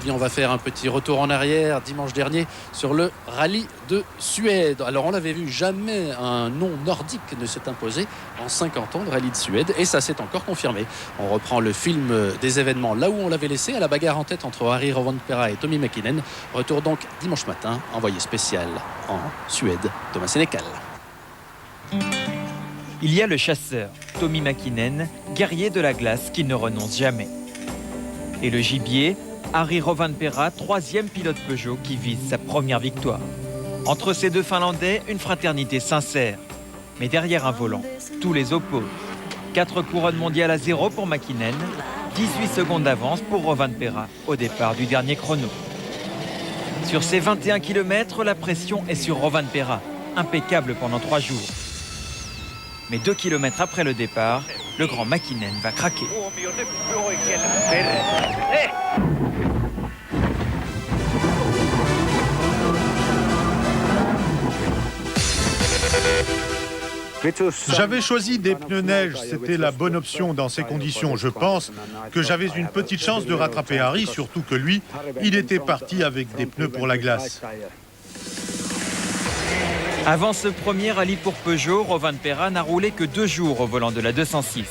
Et on va faire un petit retour en arrière dimanche dernier sur le rallye de Suède. Alors on l'avait vu, jamais un nom nordique ne s'est imposé en 50 ans de rallye de Suède et ça s'est encore confirmé. On reprend le film des événements là où on l'avait laissé, à la bagarre en tête entre Harry Rovanperä et Tommi Mäkinen. Retour donc dimanche matin, envoyé spécial en Suède, Thomas Sénécal. Il y a le chasseur, Tommi Mäkinen, guerrier de la glace qui ne renonce jamais. Et le gibier, Harry Rovanperä, troisième pilote Peugeot qui vise sa première victoire. Entre ces deux Finlandais, une fraternité sincère. Mais derrière un volant, tous les opposent. 4 couronnes mondiales à 0 pour Mäkinen, 18 secondes d'avance pour Rovanperä au départ du dernier chrono. Sur ces 21 km, la pression est sur Rovanperä, impeccable pendant 3 jours. Mais 2 km après le départ, le grand Mäkinen va craquer. J'avais choisi des pneus neige, c'était la bonne option dans ces conditions. Je pense que j'avais une petite chance de rattraper Harry, surtout que lui, il était parti avec des pneus pour la glace. Avant ce premier rallye pour Peugeot, Rovanperä n'a roulé que 2 jours au volant de la 206.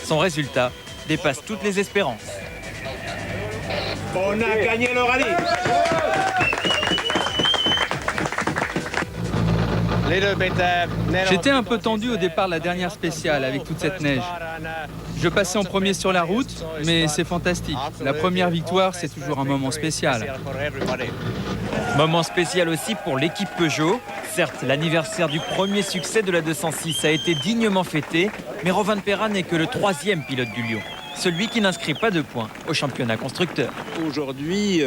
Son résultat dépasse toutes les espérances. On a gagné le rallye. J'étais un peu tendu au départ de la dernière spéciale avec toute cette neige. Je passais en premier sur la route, mais c'est fantastique. La première victoire, c'est toujours un moment spécial. Moment spécial aussi pour l'équipe Peugeot. Certes, l'anniversaire du premier succès de la 206 a été dignement fêté, mais Rovanperä n'est que le 3e pilote du Lion, celui qui n'inscrit pas de points au championnat constructeur. Aujourd'hui,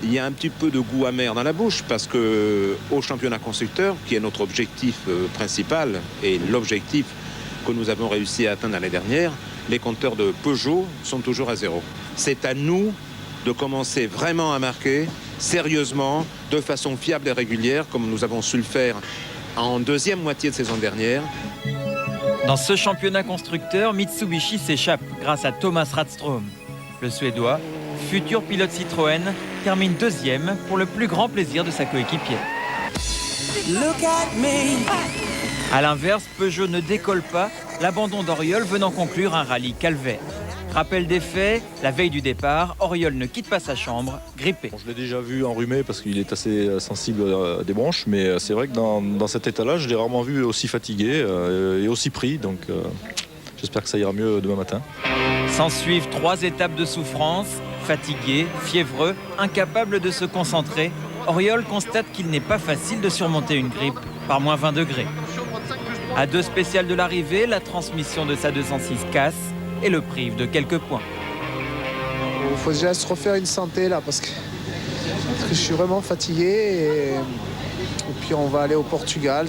il y a un petit peu de goût amer dans la bouche parce que au championnat constructeur, qui est notre objectif principal et l'objectif que nous avons réussi à atteindre l'année dernière, les compteurs de Peugeot sont toujours à 0. C'est à nous de commencer vraiment à marquer sérieusement, de façon fiable et régulière, comme nous avons su le faire en deuxième moitié de saison dernière. Dans ce championnat constructeur, Mitsubishi s'échappe grâce à Thomas Radström. Le Suédois, futur pilote Citroën, termine 2e pour le plus grand plaisir de sa coéquipière. A l'inverse, Peugeot ne décolle pas, l'abandon d'Auriol venant conclure un rallye calvaire. Rappel des faits, la veille du départ, Auriol ne quitte pas sa chambre, grippé. Je l'ai déjà vu enrhumé parce qu'il est assez sensible à des bronches, mais c'est vrai que dans cet état-là, je l'ai rarement vu aussi fatigué et aussi pris, donc j'espère que ça ira mieux demain matin. S'en suivent 3 étapes de souffrance, fatigué, fiévreux, incapable de se concentrer. Auriol constate qu'il n'est pas facile de surmonter une grippe par moins 20 degrés. À 2 spéciales de l'arrivée, la transmission de sa 206 casse et le prive de quelques points. Il faut déjà se refaire une santé là parce que je suis vraiment fatigué et puis on va aller au Portugal.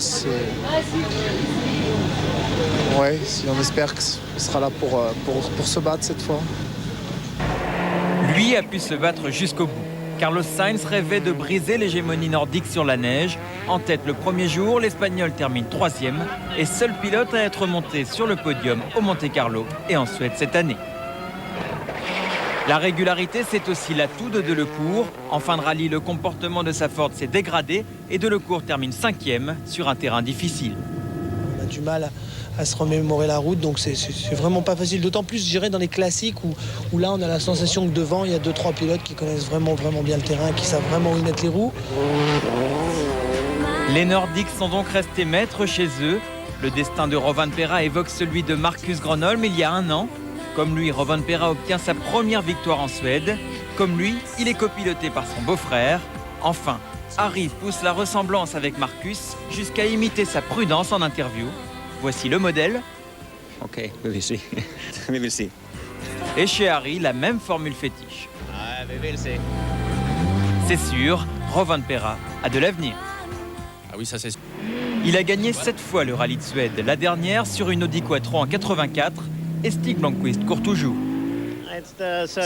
Ouais, on espère qu'on sera là pour se battre cette fois. Lui a pu se battre jusqu'au bout. Carlos Sainz rêvait de briser l'hégémonie nordique sur la neige. En tête le premier jour, l'Espagnol termine 3e et seul pilote à être monté sur le podium au Monte-Carlo et en Suède cette année. La régularité, c'est aussi l'atout de Delecourt. En fin de rallye, le comportement de sa Ford s'est dégradé et Delecourt termine 5e sur un terrain difficile. On a du mal à se remémorer la route, donc c'est vraiment pas facile. D'autant plus, je dirais, dans les classiques où là, on a la sensation que devant, il y a 2-3 pilotes qui connaissent vraiment bien le terrain, qui savent vraiment où ils mettent les roues. Les Nordiques sont donc restés maîtres chez eux. Le destin de Rovanperä évoque celui de Marcus Gronholm il y a 1 an. Comme lui, Rovanperä obtient sa première victoire en Suède. Comme lui, il est copiloté par son beau-frère. Enfin, Harry pousse la ressemblance avec Marcus jusqu'à imiter sa prudence en interview. Voici le modèle. Ok, we will see. We will see. Et chez Harry, la même formule fétiche. C'est sûr, Rovanperä a de l'avenir. Ah oui, ça c'est sûr. Il a gagné 7 fois le rallye de Suède. La dernière sur une Audi Quattro en 84. Et Stig Blomqvist court toujours.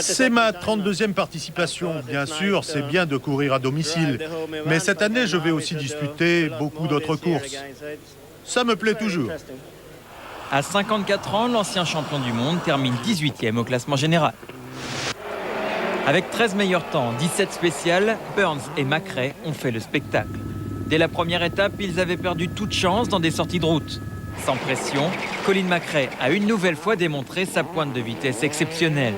C'est ma 32e participation. Bien sûr, c'est bien de courir à domicile. Mais cette année, je vais aussi disputer beaucoup d'autres courses. Ça me plaît toujours. À 54 ans, l'ancien champion du monde termine 18e au classement général. Avec 13 meilleurs temps, 17 spéciales, Burns et McRae ont fait le spectacle. Dès la première étape, ils avaient perdu toute chance dans des sorties de route. Sans pression, Colin McRae a une nouvelle fois démontré sa pointe de vitesse exceptionnelle.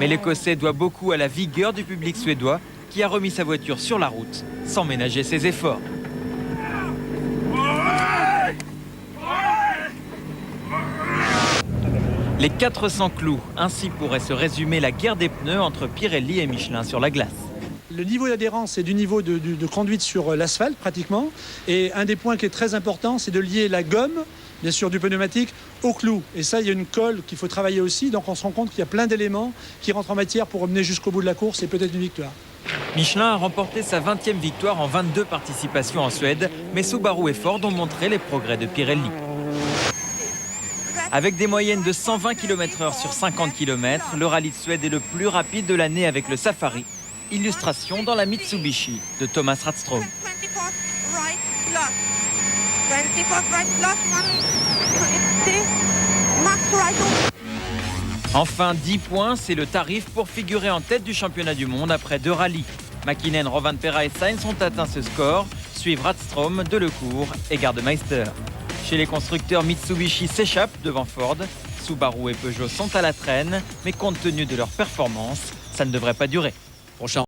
Mais l'Écossais doit beaucoup à la vigueur du public suédois qui a remis sa voiture sur la route sans ménager ses efforts. Les 400 clous, ainsi pourrait se résumer la guerre des pneus entre Pirelli et Michelin sur la glace. Le niveau d'adhérence est du niveau de conduite sur l'asphalte pratiquement. Et un des points qui est très important, c'est de lier la gomme, bien sûr du pneumatique, au clou. Et ça, il y a une colle qu'il faut travailler aussi. Donc on se rend compte qu'il y a plein d'éléments qui rentrent en matière pour mener jusqu'au bout de la course et peut-être une victoire. Michelin a remporté sa 20e victoire en 22 participations en Suède, mais Subaru et Ford ont montré les progrès de Pirelli. Avec des moyennes de 120 km/h sur 50 km, le rallye de Suède est le plus rapide de l'année avec le Safari. Illustration dans la Mitsubishi de Thomas Radström. Enfin, 10 points, c'est le tarif pour figurer en tête du championnat du monde après 2 rallyes. Mäkinen, Rovanperä et Sainz ont atteint ce score, suivent Radström, Delecourt et Gardemeister. Chez les constructeurs, Mitsubishi s'échappe devant Ford. Subaru et Peugeot sont à la traîne, mais compte tenu de leur performance, ça ne devrait pas durer. Prochain